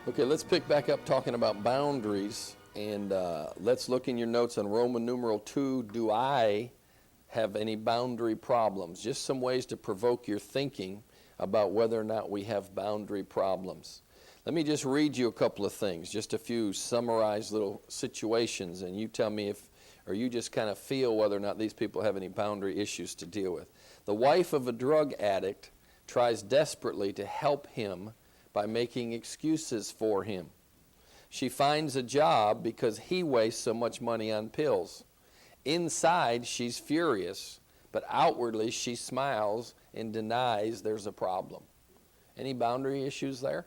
Okay, let's pick back up talking about boundaries, and let's look in your notes on Roman numeral 2. Do I have any boundary problems? Just some ways to provoke your thinking about whether or not we have boundary problems. Let me just read you a couple of things, just a few summarized little situations, and you tell me if, or you just kind of feel whether or not these people have any boundary issues to deal with. The wife of a drug addict tries desperately to help him by making excuses for him. She finds a job because he wastes so much money on pills. Inside, she's furious, but outwardly she smiles and denies there's a problem. Any boundary issues there?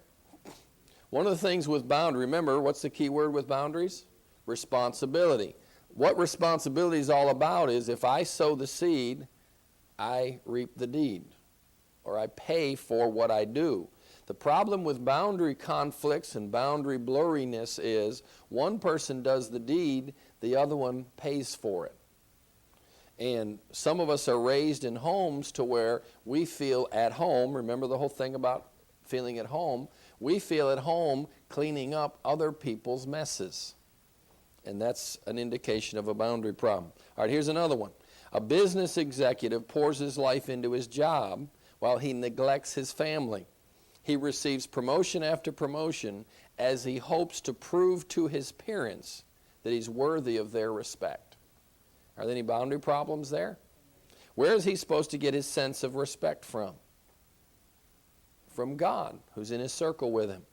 One of the things with boundary, remember, what's the key word with boundaries? Responsibility. What responsibility is all about is if I sow the seed, I reap the deed, or I pay for what I do. The problem with boundary conflicts and boundary blurriness is one person does the deed, the other one pays for it. And some of us are raised in homes to where we feel at home. Remember the whole thing about feeling at home? We feel at home cleaning up other people's messes. And that's an indication of a boundary problem. All right, here's another one. A business executive pours his life into his job while he neglects his family. He receives promotion after promotion as he hopes to prove to his parents that he's worthy of their respect. Are there any boundary problems there? Where is he supposed to get his sense of respect from? From God, who's in his circle with him.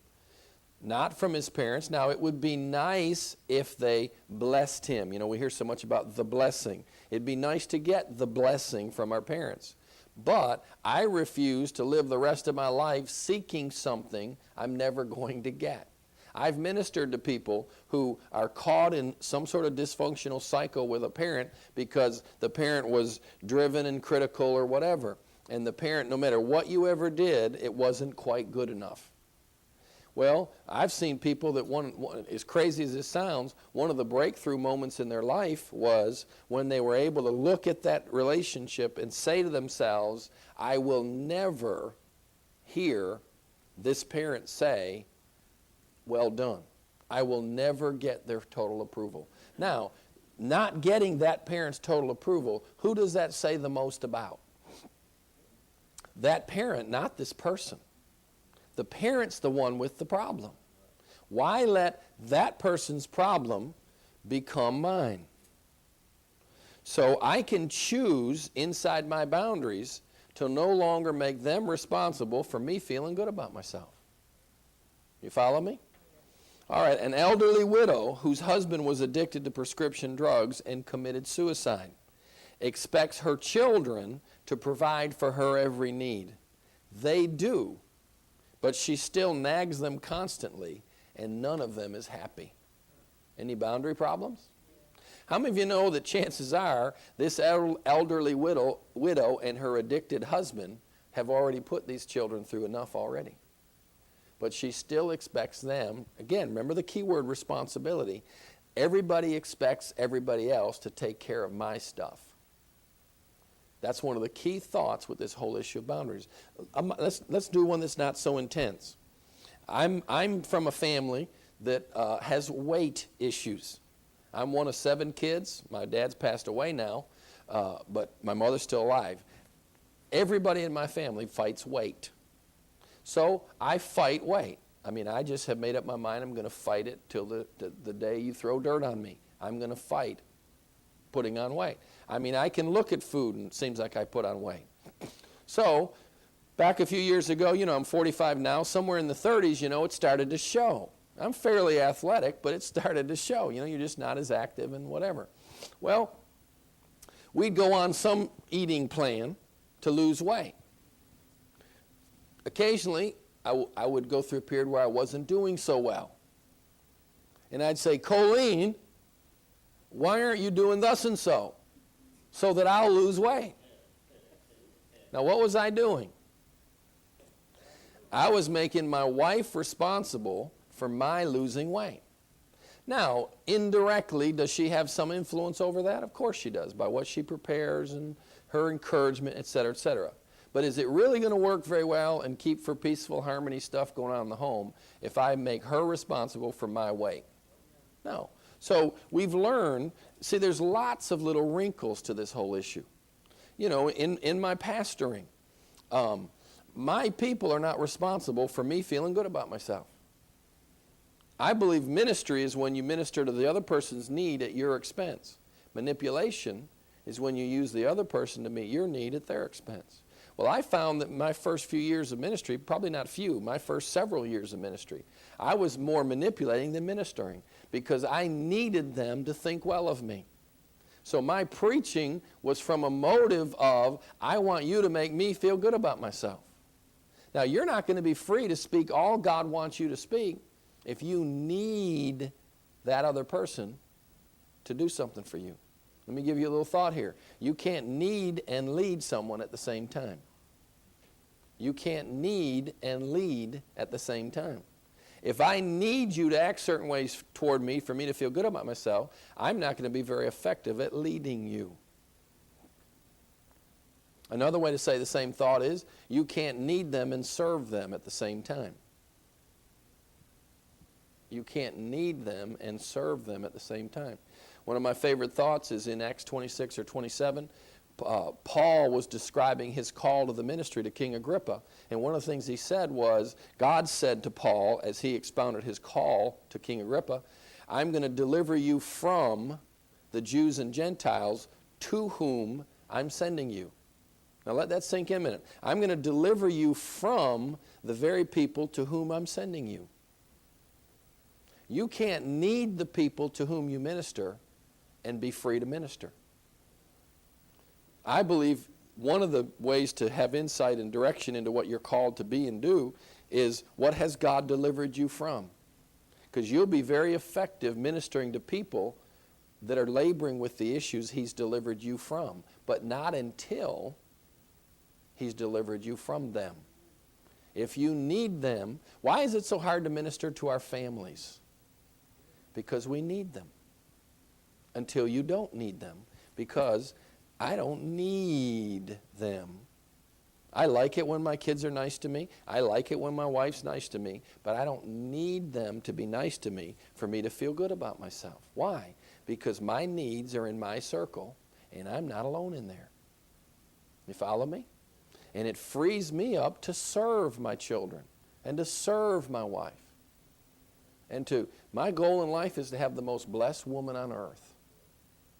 Not from his parents. Now, it would be nice if they blessed him. You know, we hear so much about the blessing. It'd be nice to get the blessing from our parents. But I refuse to live the rest of my life seeking something I'm never going to get. I've ministered to people who are caught in some sort of dysfunctional cycle with a parent because the parent was driven and critical or whatever. And the parent, no matter what you ever did, it wasn't quite good enough. Well, I've seen people that, as crazy as it sounds, one of the breakthrough moments in their life was when they were able to look at that relationship and say to themselves, I will never hear this parent say, well done. I will never get their total approval. Now, not getting that parent's total approval, who does that say the most about? That parent, not this person. The parent's the one with the problem. Why let that person's problem become mine? So I can choose inside my boundaries to no longer make them responsible for me feeling good about myself. You follow me? All right, an elderly widow whose husband was addicted to prescription drugs and committed suicide expects her children to provide for her every need. They do. But she still nags them constantly, and none of them is happy. Any boundary problems? How many of you know that chances are this elderly widow and her addicted husband have already put these children through enough already? But she still expects them, again, remember the key word, responsibility. Everybody expects everybody else to take care of my stuff. That's one of the key thoughts with this whole issue of boundaries. Let's do one that's not so intense. I'm from a family that has weight issues. I'm one of 7 kids. My dad's passed away now, but my mother's still alive. Everybody in my family fights weight. So I fight weight. I mean, I just have made up my mind I'm going to fight it till the day you throw dirt on me. I'm going to fight putting on weight. I mean, I can look at food and it seems like I put on weight. So, back a few years ago, you know, I'm 45 now, somewhere in the 30s, you know, it started to show. I'm fairly athletic, but it started to show. You know, you're just not as active and whatever. Well, we'd go on some eating plan to lose weight. Occasionally, I would go through a period where I wasn't doing so well. And I'd say, Colleen, why aren't you doing thus and so that I'll lose weight? Now, what was I doing? I was making my wife responsible for my losing weight. Now, indirectly, does she have some influence over that? Of course she does, by what she prepares and her encouragement, etc., etc. But is it really going to work very well and keep for peaceful harmony stuff going on in the home if I make her responsible for my weight? No. So we've learned, see, there's lots of little wrinkles to this whole issue. You know, in my pastoring, my people are not responsible for me feeling good about myself. I believe ministry is when you minister to the other person's need at your expense. Manipulation is when you use the other person to meet your need at their expense. Well, I found that my first few years of ministry, probably not few, my first several years of ministry, I was more manipulating than ministering because I needed them to think well of me. So my preaching was from a motive of, I want you to make me feel good about myself. Now, you're not going to be free to speak all God wants you to speak if you need that other person to do something for you. Let me give you a little thought here. You can't need and lead someone at the same time. You can't need and lead at the same time. If I need you to act certain ways toward me for me to feel good about myself, I'm not going to be very effective at leading you. Another way to say the same thought is, you can't need them and serve them at the same time. You can't need them and serve them at the same time. One of my favorite thoughts is in Acts 26 or 27. Paul was describing his call to the ministry to King Agrippa. And one of the things he said was, God said to Paul, as he expounded his call to King Agrippa, I'm going to deliver you from the Jews and Gentiles to whom I'm sending you. Now let that sink in a minute. I'm going to deliver you from the very people to whom I'm sending you. You can't need the people to whom you minister and be free to minister. I believe one of the ways to have insight and direction into what you're called to be and do is, what has God delivered you from? Because you'll be very effective ministering to people that are laboring with the issues He's delivered you from, but not until He's delivered you from them. If you need them, why is it so hard to minister to our families? Because we need them. Until you don't need them, because I don't need them. I like it when my kids are nice to me. I like it when my wife's nice to me, but I don't need them to be nice to me for me to feel good about myself. Why? Because my needs are in my circle, and I'm not alone in there. You follow me? And it frees me up to serve my children and to serve my wife. And my goal in life is to have the most blessed woman on earth.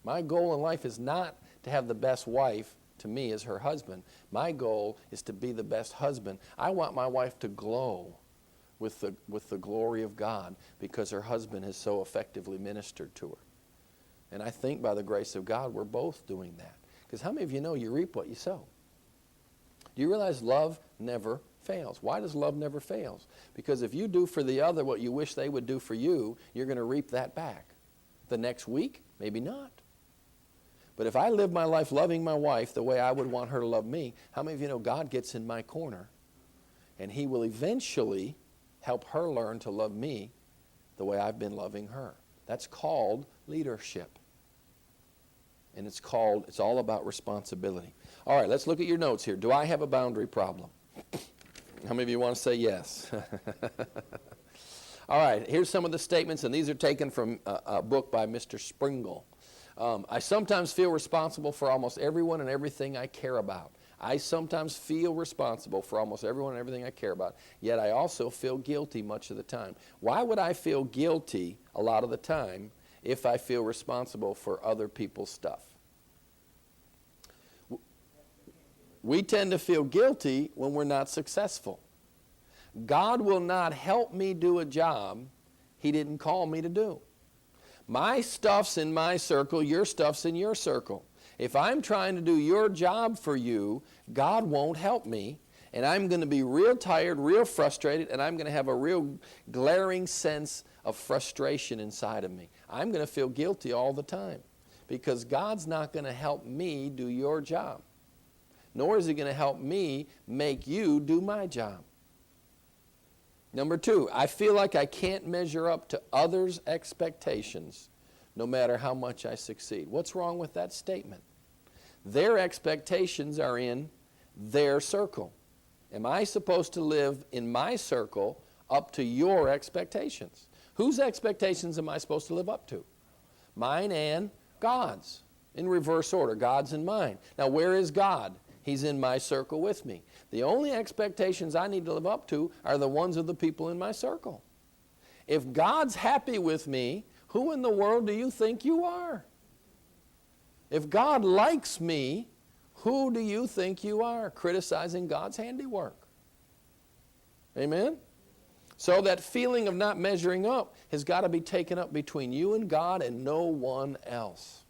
My goal in life is not to have the best wife to me as her husband. My goal is to be the best husband. I want my wife to glow with the glory of God because her husband has so effectively ministered to her. And I think by the grace of God, we're both doing that. Because how many of you know you reap what you sow? Do you realize love never fails? Why does love never fail? Because if you do for the other what you wish they would do for you, you're going to reap that back. The next week, maybe not. But if I live my life loving my wife the way I would want her to love me, how many of you know God gets in my corner and He will eventually help her learn to love me the way I've been loving her? That's called leadership. And it's all about responsibility. All right, let's look at your notes here. Do I have a boundary problem? How many of you want to say yes? All right, here's some of the statements, and these are taken from a book by Mr. Springle. I sometimes feel responsible for almost everyone and everything I care about. I sometimes feel responsible for almost everyone and everything I care about, yet I also feel guilty much of the time. Why would I feel guilty a lot of the time if I feel responsible for other people's stuff? We tend to feel guilty when we're not successful. God will not help me do a job He didn't call me to do. My stuff's in my circle, your stuff's in your circle. If I'm trying to do your job for you, God won't help me, and I'm going to be real tired, real frustrated, and I'm going to have a real glaring sense of frustration inside of me. I'm going to feel guilty all the time because God's not going to help me do your job, nor is He going to help me make you do my job. Number 2, I feel like I can't measure up to others' expectations no matter how much I succeed. What's wrong with that statement? Their expectations are in their circle? Am I supposed to live in my circle up to your expectations? Whose expectations am I supposed to live up to? Mine and God's. In reverse order, God's and mine. Now, where is God? He's in my circle with me. The only expectations I need to live up to are the ones of the people in my circle. If God's happy with me, who in the world do you think you are? If God likes me, who do you think you are, criticizing God's handiwork? Amen? So that feeling of not measuring up has got to be taken up between you and God and no one else.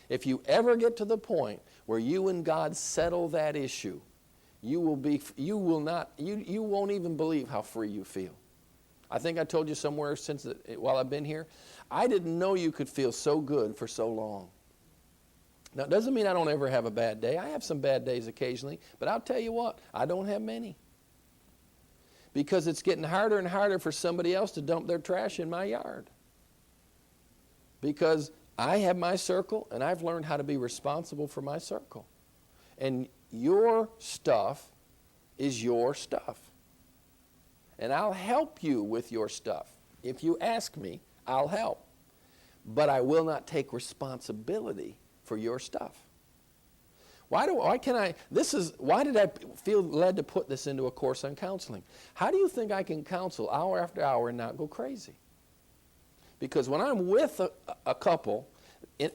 If you ever get to the point where you and God settle that issue, you won't even believe how free you feel. I think I told you somewhere while I've been here, I didn't know you could feel so good for so long. Now, it doesn't mean I don't ever have a bad day. I have some bad days occasionally, but I'll tell you what, I don't have many. Because it's getting harder and harder for somebody else to dump their trash in my yard. Because I have my circle, and I've learned how to be responsible for my circle. And your stuff is your stuff. And I'll help you with your stuff. If you ask me, I'll help. But I will not take responsibility for your stuff. Why did I feel led to put this into a course on counseling? How do you think I can counsel hour after hour and not go crazy? Because when I'm with a couple,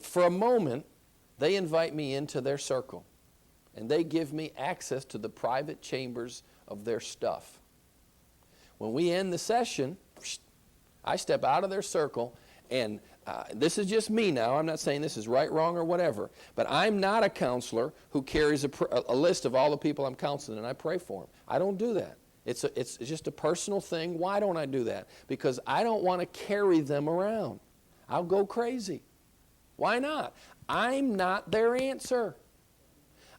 for a moment, they invite me into their circle. And they give me access to the private chambers of their stuff. When we end the session, I step out of their circle, and this is just me now. I'm not saying this is right, wrong, or whatever. But I'm not a counselor who carries a list of all the people I'm counseling, and I pray for them. I don't do that. It's just a personal thing. Why don't I do that? Because I don't want to carry them around. I'll go crazy. Why not? I'm not their answer.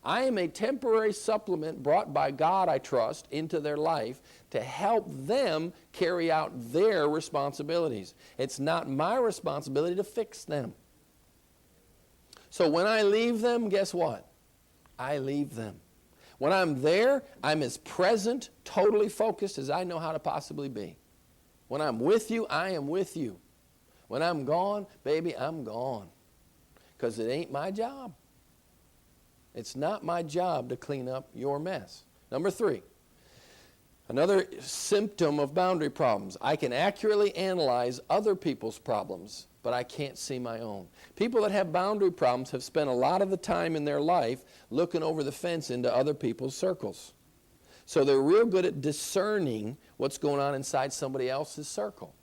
I am a temporary supplement brought by God, I trust, into their life to help them carry out their responsibilities. It's not my responsibility to fix them. So when I leave them, guess what? I leave them. When I'm there, I'm as present, totally focused as I know how to possibly be. When I'm with you, I am with you. When I'm gone, baby, I'm gone. Because it ain't my job. It's not my job to clean up your mess. Number 3, another symptom of boundary problems. I can accurately analyze other people's problems, but I can't see my own. People that have boundary problems have spent a lot of the time in their life looking over the fence into other people's circles. So they're real good at discerning what's going on inside somebody else's circle.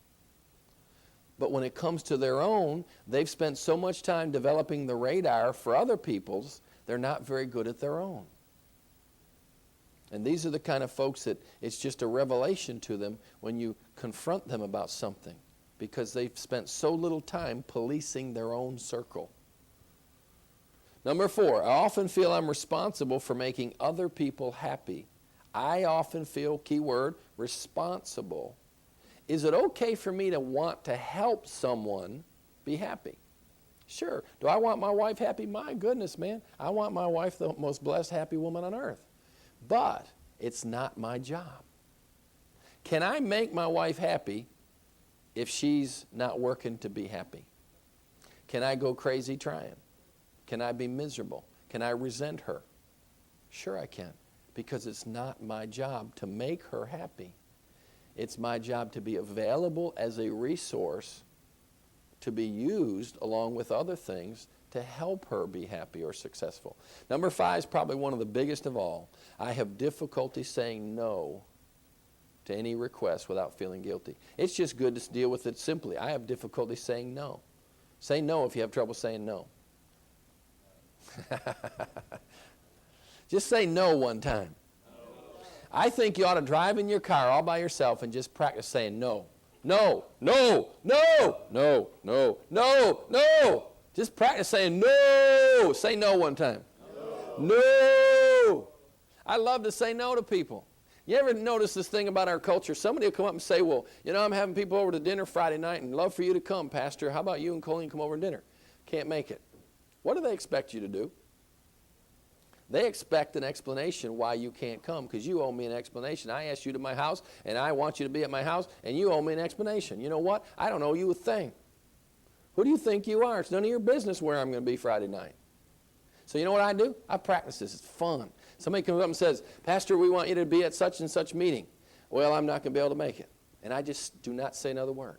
But when it comes to their own, they've spent so much time developing the radar for other people's, they're not very good at their own. And these are the kind of folks that it's just a revelation to them when you confront them about something, because they've spent so little time policing their own circle. Number 4, I often feel I'm responsible for making other people happy. I often feel, keyword, responsible. Is it okay for me to want to help someone be happy? Sure. Do I want my wife happy? My goodness, man. I want my wife the most blessed, happy woman on earth. But it's not my job. Can I make my wife happy if she's not working to be happy? Can I go crazy trying? Can I be miserable? Can I resent her? Sure I can, because it's not my job to make her happy. It's my job to be available as a resource to be used along with other things to help her be happy or successful. Number 5 is probably one of the biggest of all. I have difficulty saying no to any request without feeling guilty. It's just good to deal with it simply. I have difficulty saying no. Say no if you have trouble saying no. Just say no one time. I think you ought to drive in your car all by yourself and just practice saying no. No, no, no, no, no, no, no. Just practice saying no. Say no one time. No. No. I love to say no to people. You ever notice this thing about our culture? Somebody will come up and say, well, you know, I'm having people over to dinner Friday night and love for you to come, Pastor. How about you and Colleen come over to dinner? Can't make it. What do they expect you to do? They expect an explanation why you can't come, because you owe me an explanation. I asked you to my house, and I want you to be at my house, and you owe me an explanation. You know what? I don't owe you a thing. Who do you think you are? It's none of your business where I'm going to be Friday night. So you know what I do? I practice this. It's fun. Somebody comes up and says, Pastor, we want you to be at such and such meeting. Well, I'm not going to be able to make it. And I just do not say another word.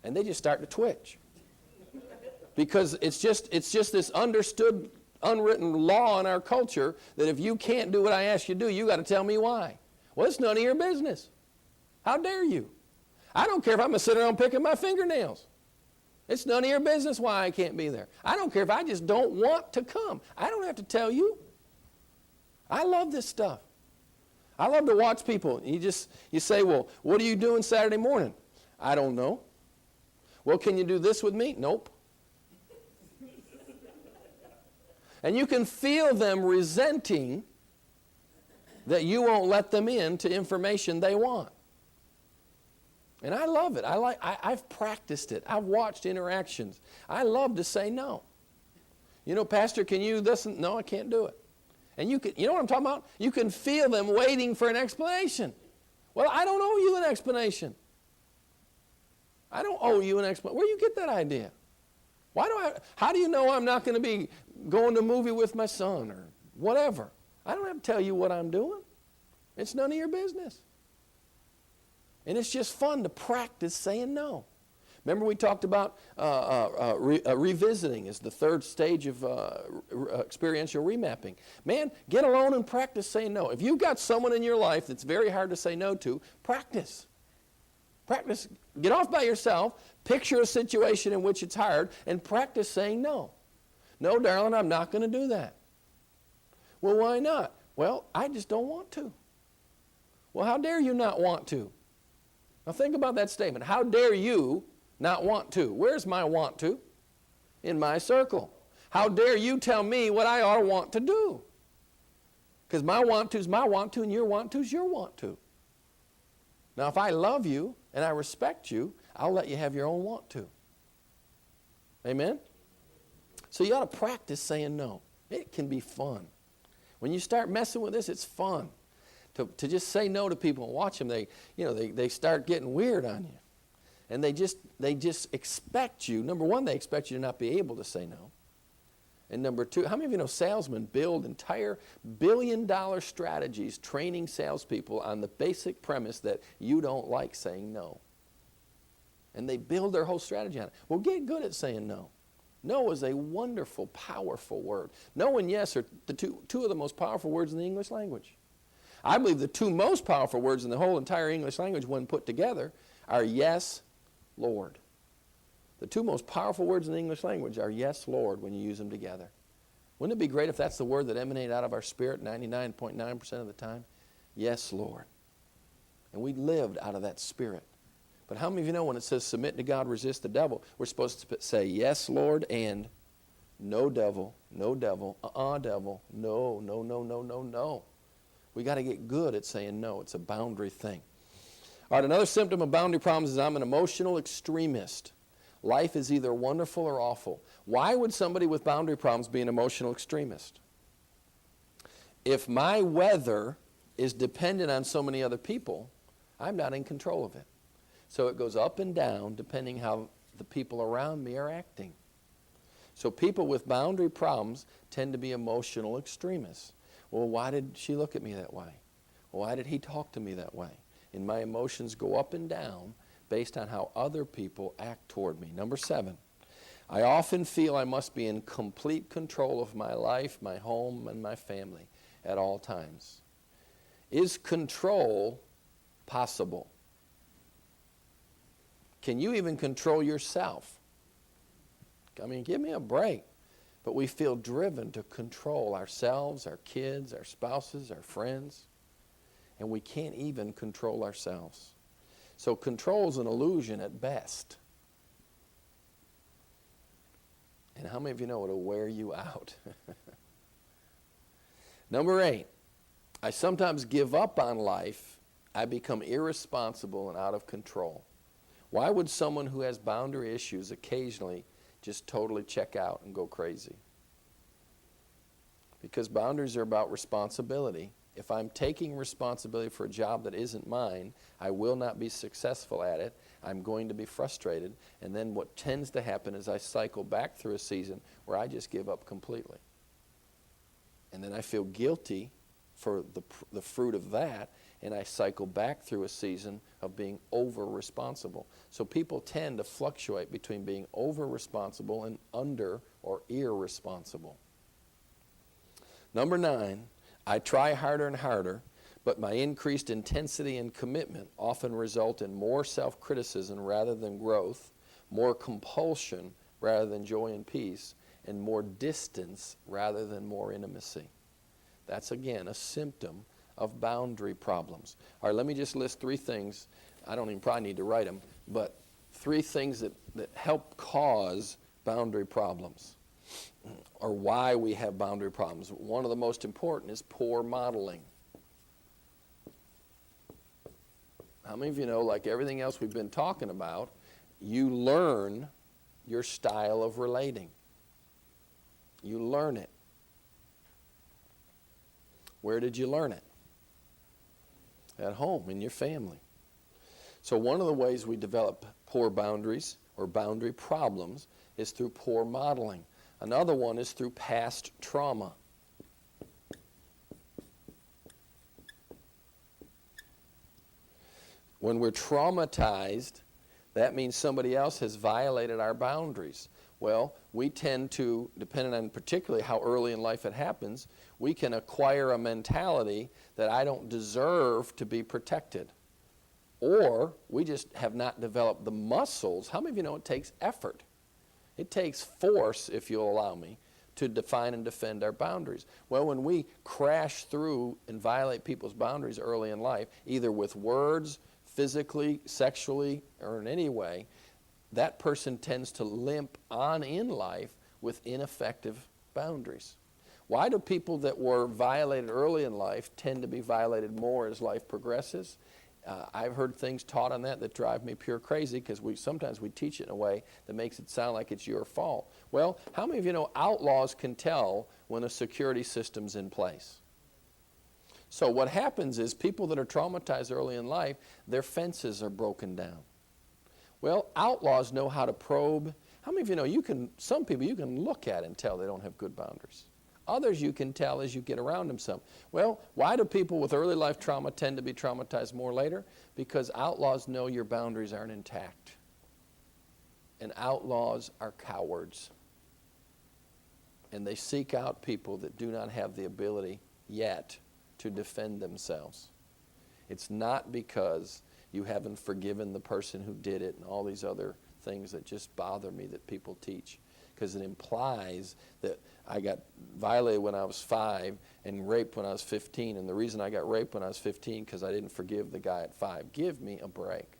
And they just start to twitch. Because it's just this understood, unwritten law in our culture that if you can't do what I ask you to do, you got to tell me why. Well, it's none of your business. How dare you? I don't care if I'm going to sit around picking my fingernails. It's none of your business why I can't be there. I don't care if I just don't want to come. I don't have to tell you. I love this stuff. I love to watch people. You say, well, what are you doing Saturday morning? I don't know. Well, can you do this with me? Nope. And you can feel them resenting that you won't let them in to information they want. And I love it. I've practiced it. I've watched interactions. I love to say no. You know, Pastor, can you listen? No, I can't do it. And you know what I'm talking about? You can feel them waiting for an explanation. Well, I don't owe you an explanation. I don't owe you an explanation. Where do you get that idea? How do you know I'm not going to be going to a movie with my son or whatever? I don't have to tell you what I'm doing. It's none of your business. And it's just fun to practice saying no. Remember we talked about revisiting is the third stage of experiential remapping. Man, get alone and practice saying no. If you've got someone in your life that's very hard to say no to, practice. Practice. Get off by yourself, picture a situation in which it's hard, and practice saying no. No, darling, I'm not going to do that. Well, why not? Well, I just don't want to. Well, how dare you not want to? Now think about that statement. How dare you not want to? Where's my want to? In my circle. How dare you tell me what I ought to want to do? Because my want to is my want to, and your want to is your want to. Now, if I love you and I respect you, I'll let you have your own want to. Amen? So you ought to practice saying no. It can be fun. When you start messing with this, it's fun. To just say no to people and watch them, they start getting weird on you. And they just expect you. Number one, they expect you to not be able to say no. And number two, how many of you know salesmen build entire billion-dollar strategies training salespeople on the basic premise that you don't like saying no? And they build their whole strategy on it. Well, get good at saying no. No is a wonderful, powerful word. No and yes are the two of the most powerful words in the English language. I believe the two most powerful words in the whole entire English language when put together are yes, Lord. The two most powerful words in the English language are yes, Lord, when you use them together. Wouldn't it be great if that's the word that emanated out of our spirit 99.9% of the time? Yes, Lord. And we lived out of that spirit. But how many of you know when it says submit to God, resist the devil, we're supposed to say yes, Lord, and no devil, devil, no, no, no, no, no, no. We got to get good at saying no. It's a boundary thing. All right, another symptom of boundary problems is I'm an emotional extremist. Life is either wonderful or awful. Why would somebody with boundary problems be an emotional extremist? If my weather is dependent on so many other people, I'm not in control of it. So it goes up and down depending how the people around me are acting. So people with boundary problems tend to be emotional extremists. Well, why did she look at me that way? Why did he talk to me that way? And my emotions go up and down based on how other people act toward me. Number 7, I often feel I must be in complete control of my life, my home, and my family at all times. Is control possible? Can you even control yourself? I mean, give me a break. But we feel driven to control ourselves, our kids, our spouses, our friends, and we can't even control ourselves. So control is an illusion at best. And how many of you know it'll wear you out? Number 8, I sometimes give up on life. I become irresponsible and out of control. Why would someone who has boundary issues occasionally just totally check out and go crazy? Because boundaries are about responsibility. If I'm taking responsibility for a job that isn't mine, I will not be successful at it. I'm going to be frustrated. And then what tends to happen is I cycle back through a season where I just give up completely. And then I feel guilty for the fruit of that, and I cycle back through a season of being over-responsible. So people tend to fluctuate between being over-responsible and under or irresponsible. Number 9, I try harder and harder, but my increased intensity and commitment often result in more self-criticism rather than growth, more compulsion rather than joy and peace, and more distance rather than more intimacy. That's, again, a symptom of boundary problems. All right, let me just list 3 things. I don't even probably need to write them, but 3 things that help cause boundary problems, or why we have boundary problems. One of the most important is poor modeling. How many of you know, like everything else we've been talking about, you learn your style of relating. You learn it. Where did you learn it? At home, in your family. So one of the ways we develop poor boundaries or boundary problems is through poor modeling. Another one is through past trauma. When we're traumatized, that means somebody else has violated our boundaries. Well, we tend to, depending on particularly how early in life it happens, we can acquire a mentality that I don't deserve to be protected. Or we just have not developed the muscles. How many of you know it takes effort? It takes force, if you'll allow me, to define and defend our boundaries. Well, when we crash through and violate people's boundaries early in life, either with words, physically, sexually, or in any way, that person tends to limp on in life with ineffective boundaries. Why do people that were violated early in life tend to be violated more as life progresses? I've heard things taught on that drive me pure crazy, because sometimes we teach it in a way that makes it sound like it's your fault. Well, how many of you know outlaws can tell when a security system's in place? So what happens is people that are traumatized early in life, their fences are broken down. Well, outlaws know how to probe. How many of you know some people you can look at and tell they don't have good boundaries? Others you can tell as you get around them some. Well, why do people with early life trauma tend to be traumatized more later? Because outlaws know your boundaries aren't intact. And outlaws are cowards. And they seek out people that do not have the ability yet to defend themselves. It's not because you haven't forgiven the person who did it and all these other things that just bother me that people teach. Because it implies that I got violated when I was 5 and raped when I was 15. And the reason I got raped when I was 15 because I didn't forgive the guy at 5. Give me a break.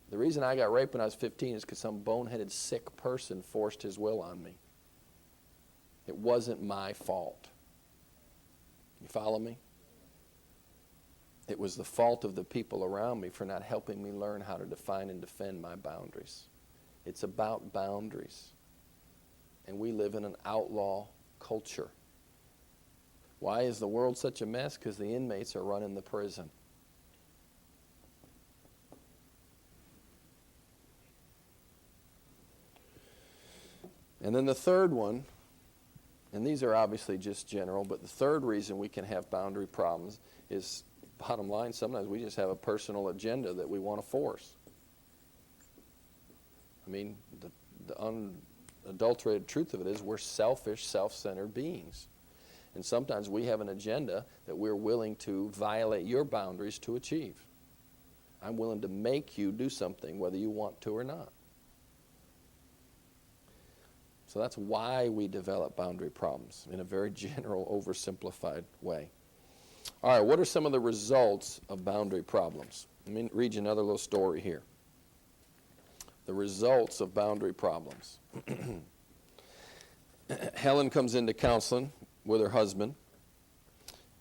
The reason I got raped when I was 15 is because some boneheaded sick person forced his will on me. It wasn't my fault. You follow me? It was the fault of the people around me for not helping me learn how to define and defend my boundaries. It's about boundaries. And we live in an outlaw culture. Why is the world such a mess? Because the inmates are running the prison. And then the third one, and these are obviously just general, but the third reason we can have boundary problems is, bottom line, sometimes we just have a personal agenda that we want to force. I mean, the unadulterated truth of it is we're selfish, self-centered beings. And sometimes we have an agenda that we're willing to violate your boundaries to achieve. I'm willing to make you do something whether you want to or not. So that's why we develop boundary problems in a very general, oversimplified way. All right, what are some of the results of boundary problems? Let me read you another little story here. The results of boundary problems. Helen comes into counseling with her husband,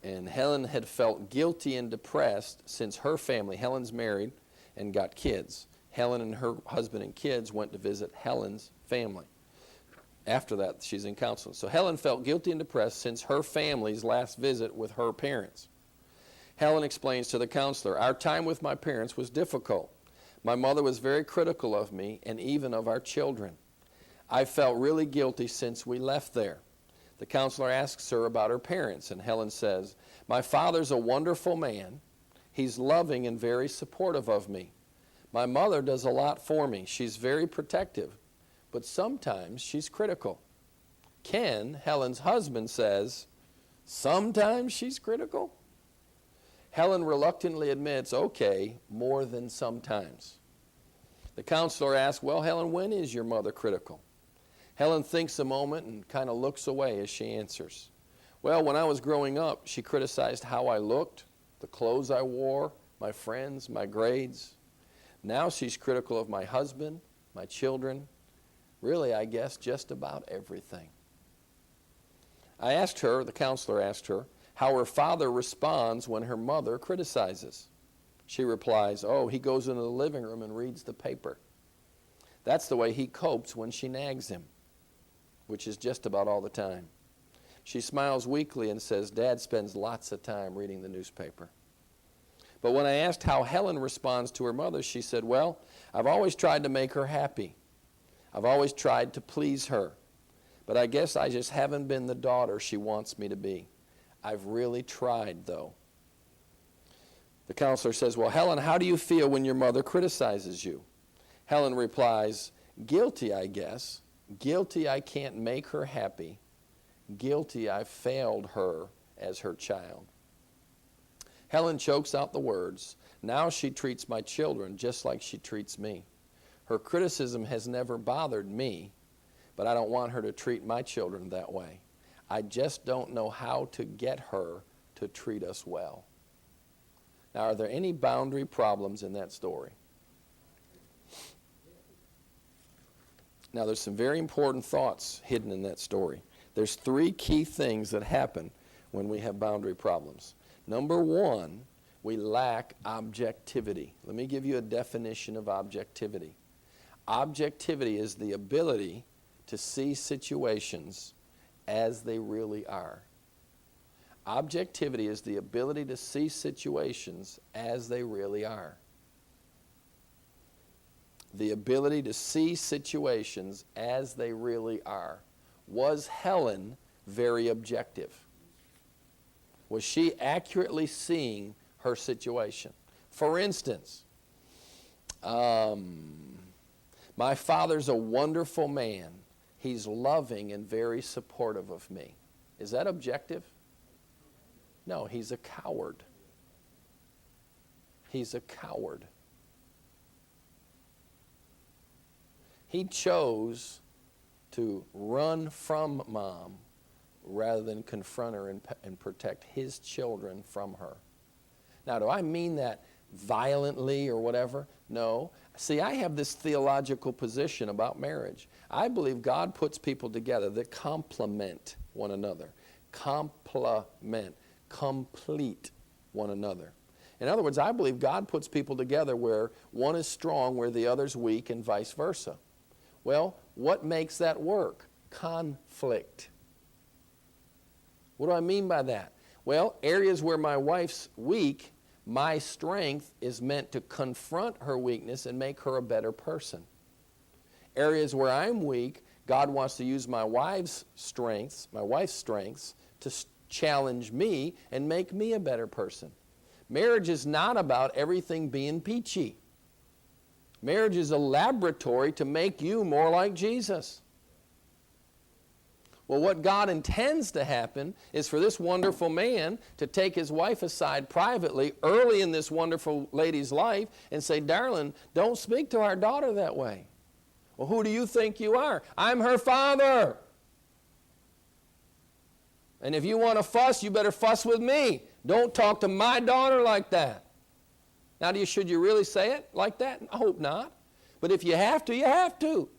and Helen had felt guilty and depressed since her family, Helen's married and got kids. Helen and her husband and kids went to visit Helen's family. After that, she's in counseling. So Helen felt guilty and depressed since her family's last visit with her parents. Helen explains to the counselor, "Our time with my parents was difficult. My mother was very critical of me and even of our children. I felt really guilty since we left there." The counselor asks her about her parents, and Helen says, "My father's a wonderful man. He's loving and very supportive of me. My mother does a lot for me. She's very protective, but sometimes she's critical." Ken, Helen's husband, says, "Sometimes she's critical?" Helen reluctantly admits, "Okay, more than sometimes." The counselor asks, "Well, Helen, when is your mother critical?" Helen thinks a moment and kind of looks away as she answers. "Well, when I was growing up, she criticized how I looked, the clothes I wore, my friends, my grades. Now she's critical of my husband, my children, really, I guess, just about everything." I asked her, the counselor asked her, how her father responds when her mother criticizes. She replies, "Oh, he goes into the living room and reads the paper. That's the way he copes when she nags him," which is just about all the time. She smiles weakly and says, "Dad spends lots of time reading the newspaper." But when I asked how Helen responds to her mother, she said, "Well, I've always tried to make her happy. I've always tried to please her. But I guess I just haven't been the daughter she wants me to be. I've really tried, though." The counselor says, "Well, Helen, how do you feel when your mother criticizes you?" Helen replies, "Guilty, I guess. Guilty I can't make her happy. Guilty I failed her as her child." Helen chokes out the words, "Now she treats my children just like she treats me. Her criticism has never bothered me, but I don't want her to treat my children that way. I just don't know how to get her to treat us well." Now, are there any boundary problems in that story? Now, there's some very important thoughts hidden in that story. There's 3 key things that happen when we have boundary problems. Number 1, we lack objectivity. Let me give you a definition of objectivity. Objectivity is the ability to see situations as they really are. Objectivity is the ability to see situations as they really are. The ability to see situations as they really are. Was Helen very objective? Was she accurately seeing her situation? For instance, my father's a wonderful man. He's loving and very supportive of me. Is that objective? No, he's a coward. He's a coward. He chose to run from mom rather than confront her and protect his children from her. Now, do I mean that violently or whatever? No. See, I have this theological position about marriage. I believe God puts people together that complement one another. Complement. Complete one another. In other words, I believe God puts people together where one is strong, where the other's weak, and vice versa. Well, what makes that work? Conflict. What do I mean by that? Well, areas where my wife's weak, my strength is meant to confront her weakness and make her a better person. Areas where I'm weak, God wants to use my wife's strengths to challenge me and make me a better person. Marriage is not about everything being peachy. Marriage is a laboratory to make you more like Jesus. Well, what God intends to happen is for this wonderful man to take his wife aside privately early in this wonderful lady's life and say, "Darling, don't speak to our daughter that way." "Well, who do you think you are?" "I'm her father. And if you want to fuss, you better fuss with me. Don't talk to my daughter like that." Now, should you really say it like that? I hope not. But if you have to, you have to.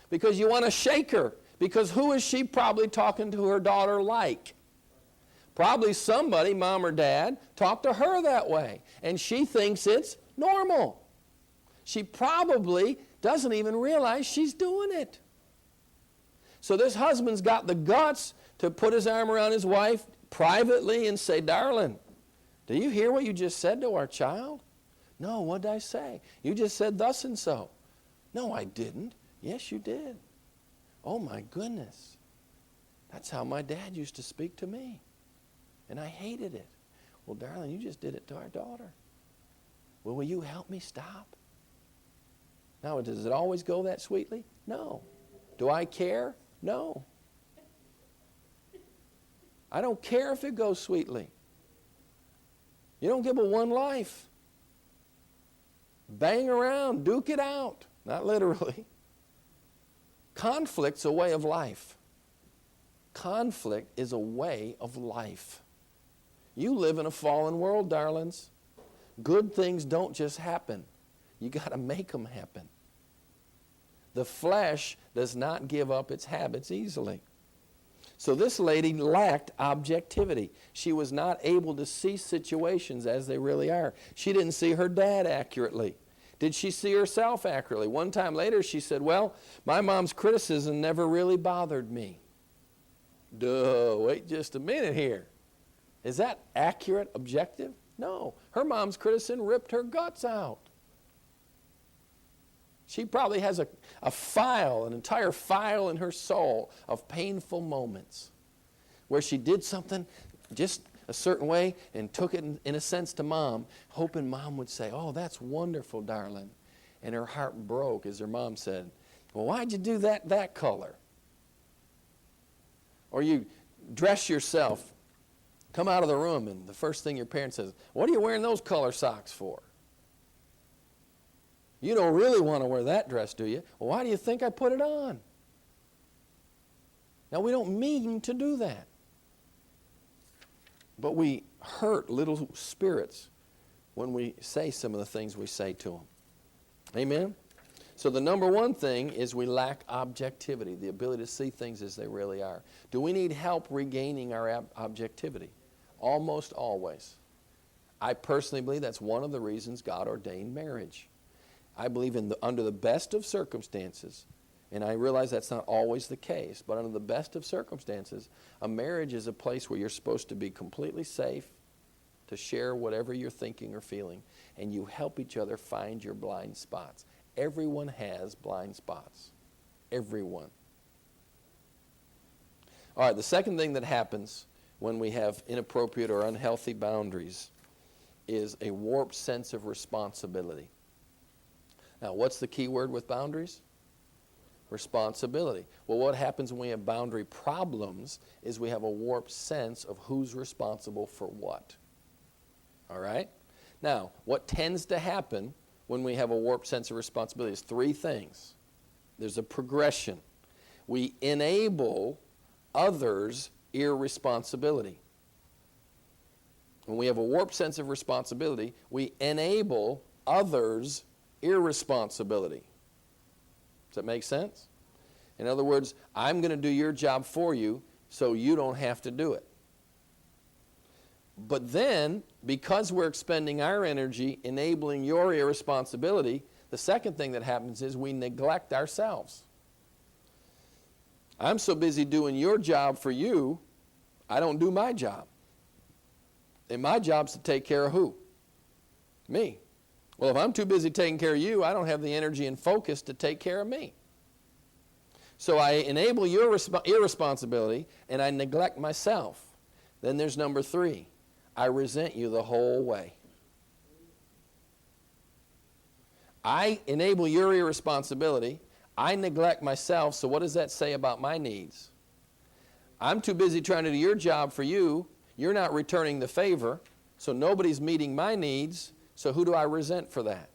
Because you want to shake her. Because who is she probably talking to her daughter like? Probably somebody, mom or dad, talked to her that way. And she thinks it's normal. She probably doesn't even realize she's doing it. So this husband's got the guts to put his arm around his wife privately and say, darling, do you hear what you just said to our child? No, what did I say? You just said thus and so. No, I didn't. Yes, you did. Oh, my goodness. That's how my dad used to speak to me. And I hated it. Well, darling, you just did it to our daughter. Well, will you help me stop? Now, does it always go that sweetly? No. Do I care? No. I don't care if it goes sweetly. You don't give a one life. Bang around, duke it out. Not literally. Conflict's a way of life. Conflict is a way of life. You live in a fallen world, darlings. Good things don't just happen. You got to make them happen. The flesh does not give up its habits easily. So this lady lacked objectivity. She was not able to see situations as they really are. She didn't see her dad accurately. Did she see herself accurately? One time later she said, well, my mom's criticism never really bothered me. Duh, wait just a minute here. Is that accurate, objective? No. Her mom's criticism ripped her guts out. She probably has a file, an entire file in her soul of painful moments where she did something just a certain way and took it in a sense to mom, hoping mom would say, oh, that's wonderful, darling. And her heart broke as her mom said, well, why'd you do that color? Or you dress yourself, come out of the room, and the first thing your parent says, what are you wearing those color socks for? You don't really want to wear that dress, do you? Well, why do you think I put it on? Now, we don't mean to do that. But we hurt little spirits when we say some of the things we say to them. Amen? So the number one thing is we lack objectivity, the ability to see things as they really are. Do we need help regaining our objectivity? Almost always. I personally believe that's one of the reasons God ordained marriage. I believe under the best of circumstances, and I realize that's not always the case, but under the best of circumstances, a marriage is a place where you're supposed to be completely safe to share whatever you're thinking or feeling, and you help each other find your blind spots. Everyone has blind spots. Everyone. All right, the second thing that happens when we have inappropriate or unhealthy boundaries is a warped sense of responsibility. Now, what's the key word with boundaries? Responsibility. Well, what happens when we have boundary problems is we have a warped sense of who's responsible for what. All right? Now, what tends to happen when we have a warped sense of responsibility is three things. There's a progression. We enable others' irresponsibility. When we have a warped sense of responsibility, we enable others' irresponsibility. Does that make sense? In other words, I'm going to do your job for you so you don't have to do it. But then, because we're expending our energy enabling your irresponsibility, the second thing that happens is we neglect ourselves. I'm so busy doing your job for you, I don't do my job. And my job's to take care of who? Me. Well, if I'm too busy taking care of you, I don't have the energy and focus to take care of me. So I enable your irresponsibility and I neglect myself. Then there's number three. I resent you the whole way. I enable your irresponsibility. I neglect myself. So what does that say about my needs? I'm too busy trying to do your job for you. You're not returning the favor. So nobody's meeting my needs. So who do I resent for that?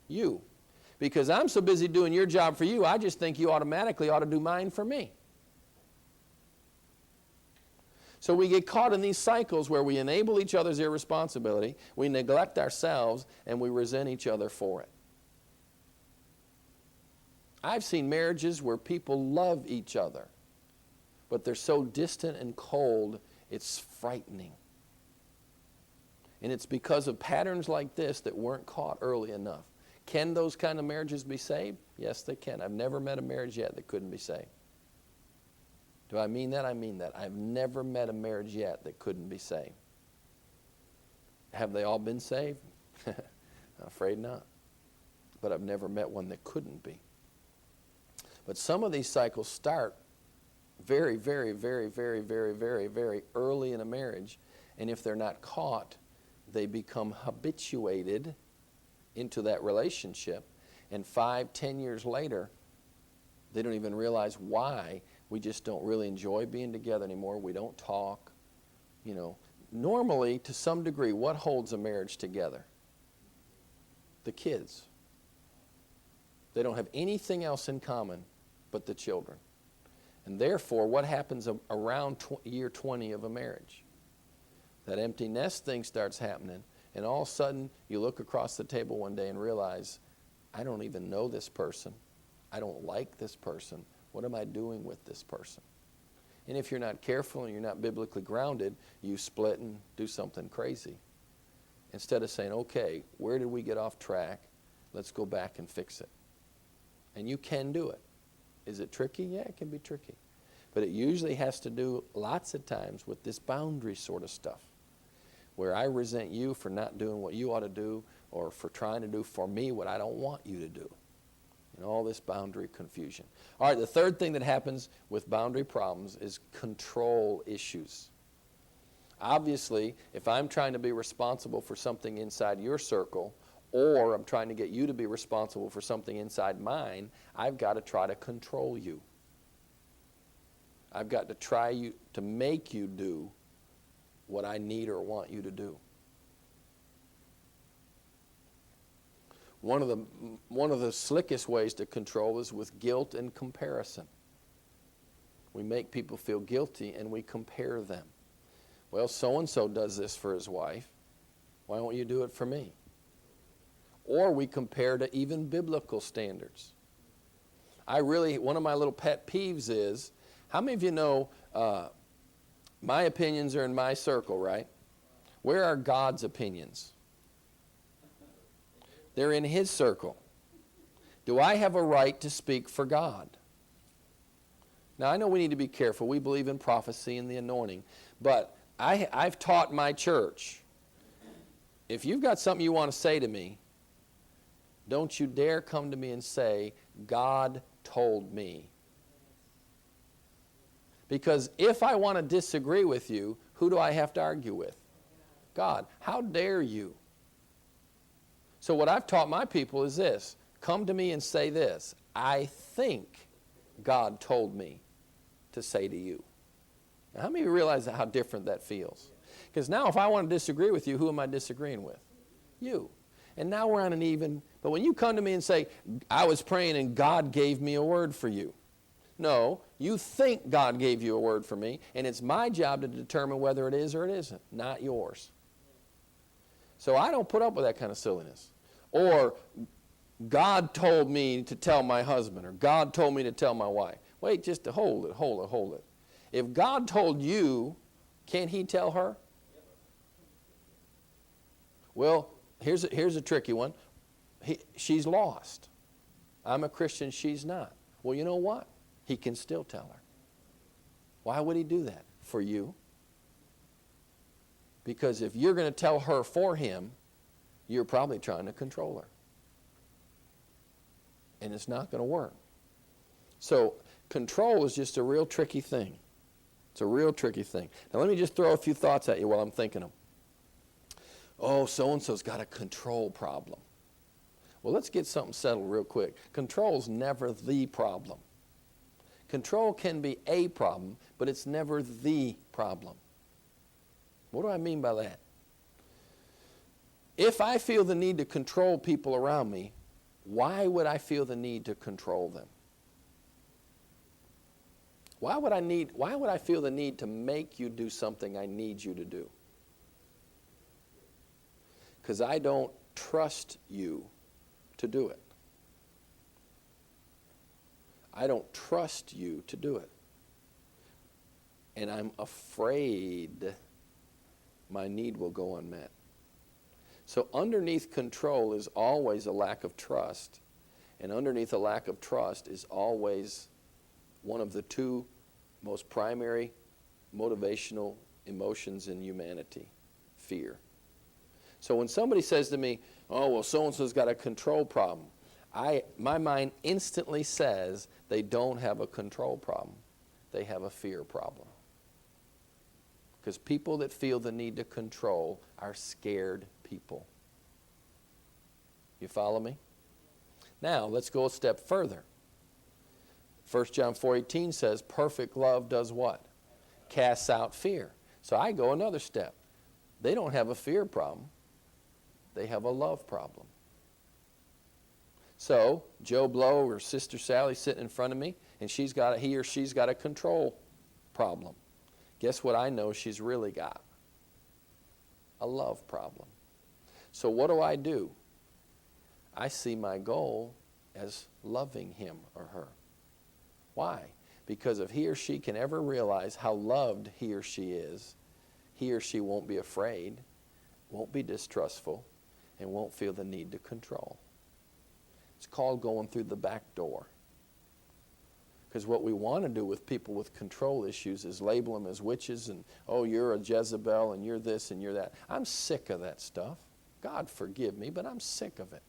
You. Because I'm so busy doing your job for you, I just think you automatically ought to do mine for me. So we get caught in these cycles where we enable each other's irresponsibility, we neglect ourselves, and we resent each other for it. I've seen marriages where people love each other, but they're so distant and cold, it's frightening. And it's because of patterns like this that weren't caught early enough. Can those kind of marriages be saved? Yes, they can. I've never met a marriage yet that couldn't be saved. Do I mean that? I mean that. I've never met a marriage yet that couldn't be saved. Have they all been saved? I'm afraid not. But I've never met one that couldn't be. But some of these cycles start very, very, very, very, very, very, very early in a marriage. And if they're not caught, they become habituated into that relationship. And 5, 10 years later, they don't even realize why. We just don't really enjoy being together anymore. We don't talk. You know, normally, to some degree, what holds a marriage together? The kids. They don't have anything else in common but the children. And therefore, what happens around year 20 of a marriage? That empty nest thing starts happening, and all of a sudden, you look across the table one day and realize, I don't even know this person. I don't like this person. What am I doing with this person? And if you're not careful and you're not biblically grounded, you split and do something crazy. Instead of saying, okay, where did we get off track? Let's go back and fix it. And you can do it. Is it tricky? Yeah, it can be tricky. But it usually has to do lots of times with this boundary sort of stuff, where I resent you for not doing what you ought to do, or for trying to do for me what I don't want you to do. And all this boundary confusion. All right, the third thing that happens with boundary problems is control issues. Obviously, if I'm trying to be responsible for something inside your circle, or I'm trying to get you to be responsible for something inside mine, I've got to try to control you. I've got to try to make you do what I need or want you to do. One of the slickest ways to control is with guilt and comparison. We make people feel guilty and we compare them. Well, so-and-so does this for his wife. Why won't you do it for me? Or we compare to even biblical standards. One of my little pet peeves is, how many of you know my opinions are in my circle, right? Where are God's opinions? They're in his circle. Do I have a right to speak for God? Now, I know we need to be careful. We believe in prophecy and the anointing. But I've taught my church, if you've got something you want to say to me, don't you dare come to me and say, God told me. Because if I want to disagree with you, who do I have to argue with? God. How dare you? So what I've taught my people is this. Come to me and say this. I think God told me to say to you. Now, how many of you realize how different that feels? Because now if I want to disagree with you, who am I disagreeing with? You. And now we're on an even. But when you come to me and say, I was praying and God gave me a word for you. No, you think God gave you a word for me, and it's my job to determine whether it is or it isn't, not yours. So I don't put up with that kind of silliness. Or God told me to tell my husband, or God told me to tell my wife. Wait, just to hold it. If God told you, can't he tell her? Well, here's a tricky one. She's lost. I'm a Christian, she's not. Well, you know what? He can still tell her. Why would he do that? For you. Because if you're going to tell her for him, you're probably trying to control her. And it's not going to work. So control is just a real tricky thing. It's a real tricky thing. Now let me just throw a few thoughts at you while I'm thinking them. Oh, so-and-so's got a control problem. Well, let's get something settled real quick. Control's never the problem. Control can be a problem, but it's never the problem. What do I mean by that? If I feel the need to control people around me, why would I feel the need to control them? Why would I feel the need to make you do something I need you to do? Because I don't trust you to do it. I don't trust you to do it. And I'm afraid my need will go unmet. So underneath control is always a lack of trust. And underneath a lack of trust is always one of the two most primary motivational emotions in humanity, fear. So when somebody says to me, oh, well, so-and-so's got a control problem, my mind instantly says they don't have a control problem. They have a fear problem. Because people that feel the need to control are scared people. You follow me? Now, let's go a step further. 1 John 4:18 says, perfect love does what? Casts out fear. So I go another step. They don't have a fear problem. They have a love problem. So, Joe Blow or Sister Sally sitting in front of me, and he or she's got a control problem. Guess what I know she's really got? A love problem. So what do? I see my goal as loving him or her. Why? Because if he or she can ever realize how loved he or she is, he or she won't be afraid, won't be distrustful, and won't feel the need to control. It's called going through the back door. Because what we want to do with people with control issues is label them as witches and, oh, you're a Jezebel and you're this and you're that. I'm sick of that stuff. God forgive me, but I'm sick of it.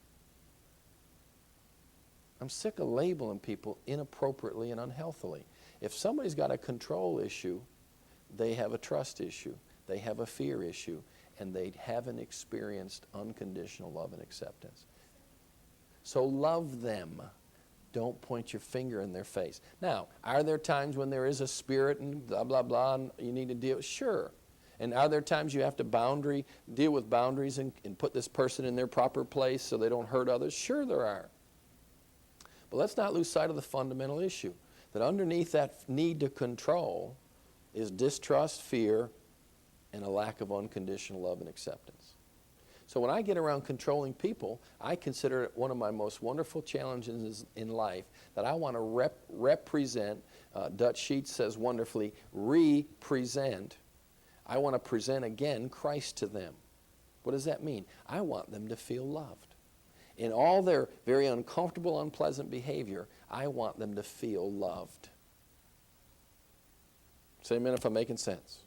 I'm sick of labeling people inappropriately and unhealthily. If somebody's got a control issue, they have a trust issue, they have a fear issue, and they haven't experienced unconditional love and acceptance. So love them. Don't point your finger in their face. Now, are there times when there is a spirit and blah, blah, blah, and you need to deal? Sure. And are there times you have to deal with boundaries and put this person in their proper place so they don't hurt others? Sure there are. But let's not lose sight of the fundamental issue, that underneath that need to control is distrust, fear, and a lack of unconditional love and acceptance. So when I get around controlling people, I consider it one of my most wonderful challenges in life that I want to represent, Dutch Sheets says wonderfully, represent. I want to present again Christ to them. What does that mean? I want them to feel loved. In all their very uncomfortable, unpleasant behavior, I want them to feel loved. Say amen if I'm making sense.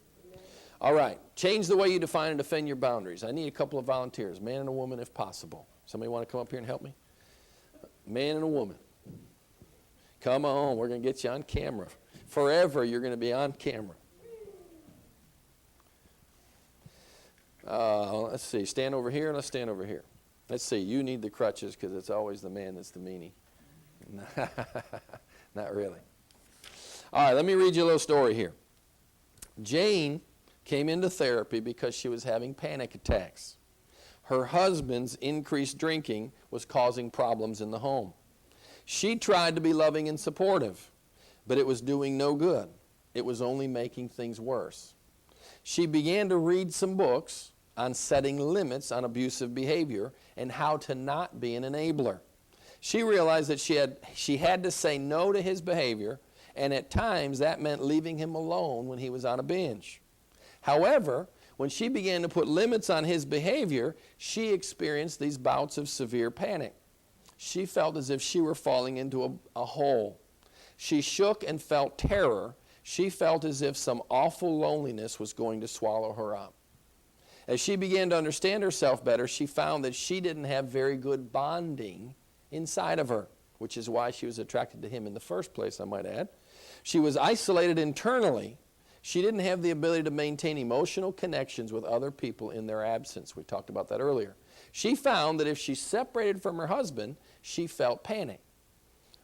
All right, change the way you define and defend your boundaries. I need a couple of volunteers, man and a woman if possible. Somebody want to come up here and help me? Man and a woman. Come on, we're going to get you on camera. Forever you're going to be on camera. Let's see, stand over here and let's stand over here. Let's see, you need the crutches because it's always the man that's the meanie. Not really. All right, let me read you a little story here. Jane came into therapy because she was having panic attacks. Her husband's increased drinking was causing problems in the home. She tried to be loving and supportive, but it was doing no good. It was only making things worse. She began to read some books on setting limits on abusive behavior and how to not be an enabler. She realized that she had to say no to his behavior, and at times that meant leaving him alone when he was on a binge. However, when she began to put limits on his behavior, she experienced these bouts of severe panic. She felt as if she were falling into a hole. She shook and felt terror. She felt as if some awful loneliness was going to swallow her up. As she began to understand herself better, she found that she didn't have very good bonding inside of her, which is why she was attracted to him in the first place, I might add. She was isolated internally. She didn't have the ability to maintain emotional connections with other people in their absence. We talked about that earlier. She found that if she separated from her husband, she felt panic.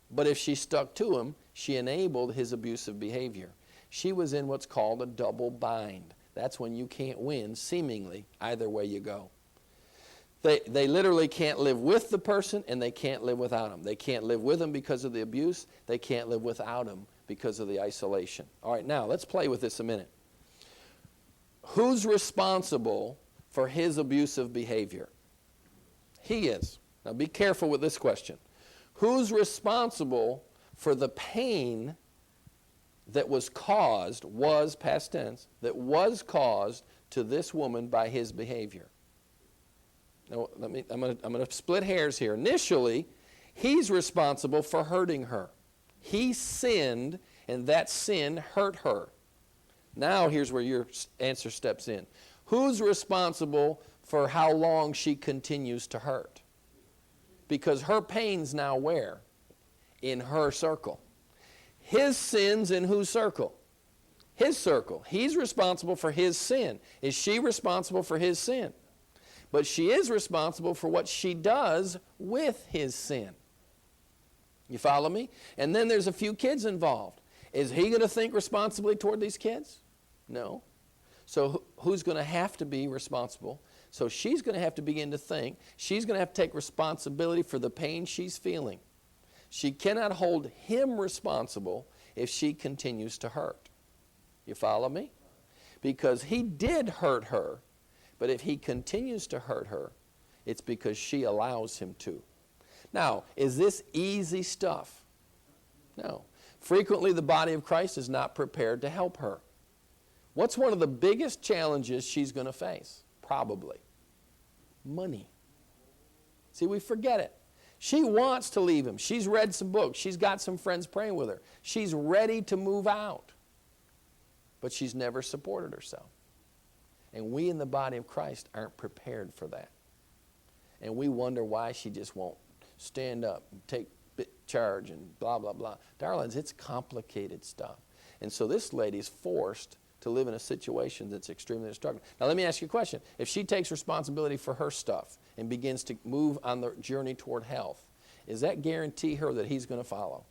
But if she stuck to him, she enabled his abusive behavior. She was in what's called a double bind. That's when you can't win, seemingly, either way you go. They literally can't live with the person and they can't live without him. They can't live with him because of the abuse. They can't live without him because of the isolation. All right, now let's play with this a minute. Who's responsible for his abusive behavior? He is. Now be careful with this question. Who's responsible for the pain that was caused, past tense, that was caused to this woman by his behavior? Now, I'm going to split hairs here. Initially, he's responsible for hurting her. He sinned, and that sin hurt her. Now here's where your answer steps in. Who's responsible for how long she continues to hurt? Because her pain's now where? In her circle. His sin's in whose circle? His circle. He's responsible for his sin. Is she responsible for his sin? But she is responsible for what she does with his sin. You follow me? And then there's a few kids involved. Is he going to think responsibly toward these kids? No. So who's going to have to be responsible? So she's going to have to begin to think. She's going to have to take responsibility for the pain she's feeling. She cannot hold him responsible if she continues to hurt. You follow me? Because he did hurt her, but if he continues to hurt her, it's because she allows him to. Now, is this easy stuff? No. Frequently, the body of Christ is not prepared to help her. What's one of the biggest challenges she's going to face? Probably money. See, we forget it. She wants to leave him. She's read some books. She's got some friends praying with her. She's ready to move out. But she's never supported herself. And we in the body of Christ aren't prepared for that. And we wonder why she just won't stand up and take charge and blah, blah, blah. Darlings, it's complicated stuff. And so this lady's forced to live in a situation that's extremely struggling. Now let me ask you a question. If she takes responsibility for her stuff and begins to move on the journey toward health, does that guarantee her that he's going to follow?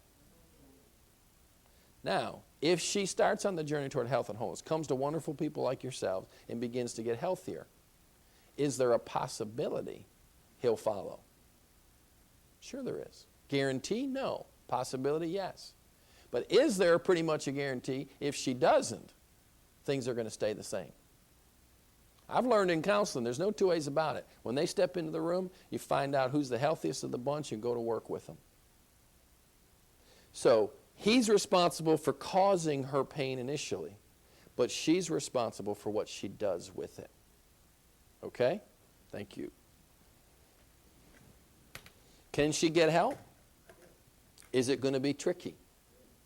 Now, if she starts on the journey toward health and wholeness, comes to wonderful people like yourselves, and begins to get healthier, is there a possibility he'll follow? Sure there is. Guarantee? No. Possibility? Yes. But is there pretty much a guarantee if she doesn't, things are going to stay the same? I've learned in counseling, there's no two ways about it. When they step into the room, you find out who's the healthiest of the bunch and go to work with them. So he's responsible for causing her pain initially, but she's responsible for what she does with it. Okay? Thank you. Can she get help? Is it going to be tricky?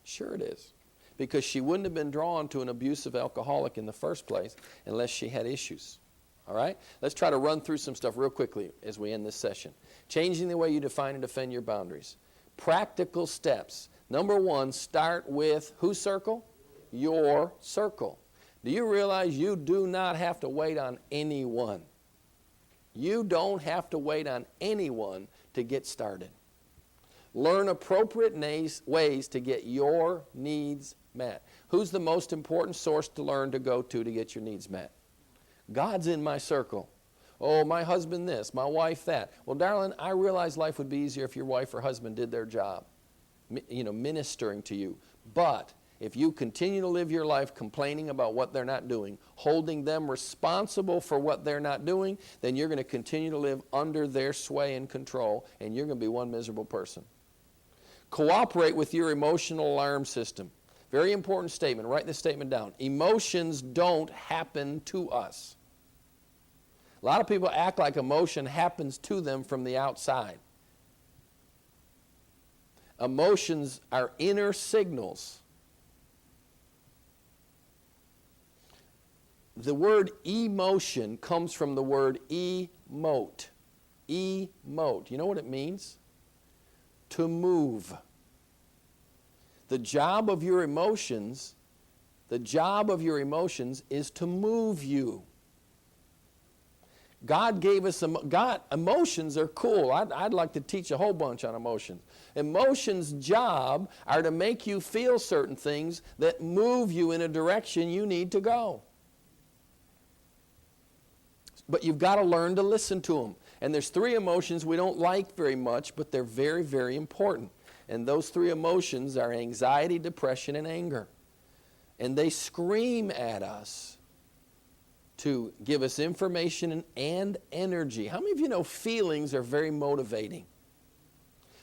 Sure it is. Because she wouldn't have been drawn to an abusive alcoholic in the first place unless she had issues. All right? Let's try to run through some stuff real quickly as we end this session. Changing the way you define and defend your boundaries. Practical steps. Number one, start with whose circle? Your circle. Do you realize you do not have to wait on anyone? You don't have to wait on anyone to get started. Learn appropriate ways to get your needs met. Who's the most important source to learn to go to get your needs met? God's in my circle. Oh, my husband this, my wife that. Well, darling, I realize life would be easier if your wife or husband did their job, ministering to you. But if you continue to live your life complaining about what they're not doing, holding them responsible for what they're not doing, then you're going to continue to live under their sway and control, and you're going to be one miserable person. Cooperate with your emotional alarm system. Very important statement. Write this statement down. Emotions don't happen to us. A lot of people act like emotion happens to them from the outside. Emotions are inner signals. The word emotion comes from the word emote. Emote. You know what it means? To move. The job of your emotions is to move you. God gave us emotions are cool. I'd like to teach a whole bunch on emotions. Emotions' job are to make you feel certain things that move you in a direction you need to go. But you've got to learn to listen to them. And there's three emotions we don't like very much, but they're very, very important. And those three emotions are anxiety, depression, and anger. And they scream at us to give us information and energy. How many of you know feelings are very motivating?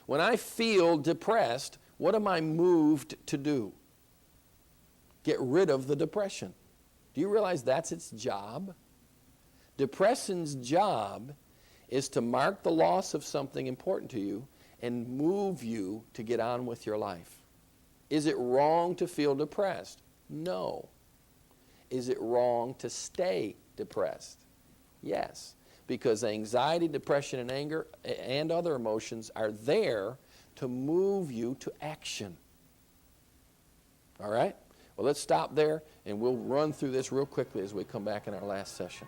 When I feel depressed, what am I moved to do? Get rid of the depression. Do you realize that's its job? Depression's job is to mark the loss of something important to you and move you to get on with your life. Is it wrong to feel depressed? No. Is it wrong to stay depressed? Yes. Because anxiety, depression, and anger and other emotions are there to move you to action. All right? Well, let's stop there, and we'll run through this real quickly as we come back in our last session.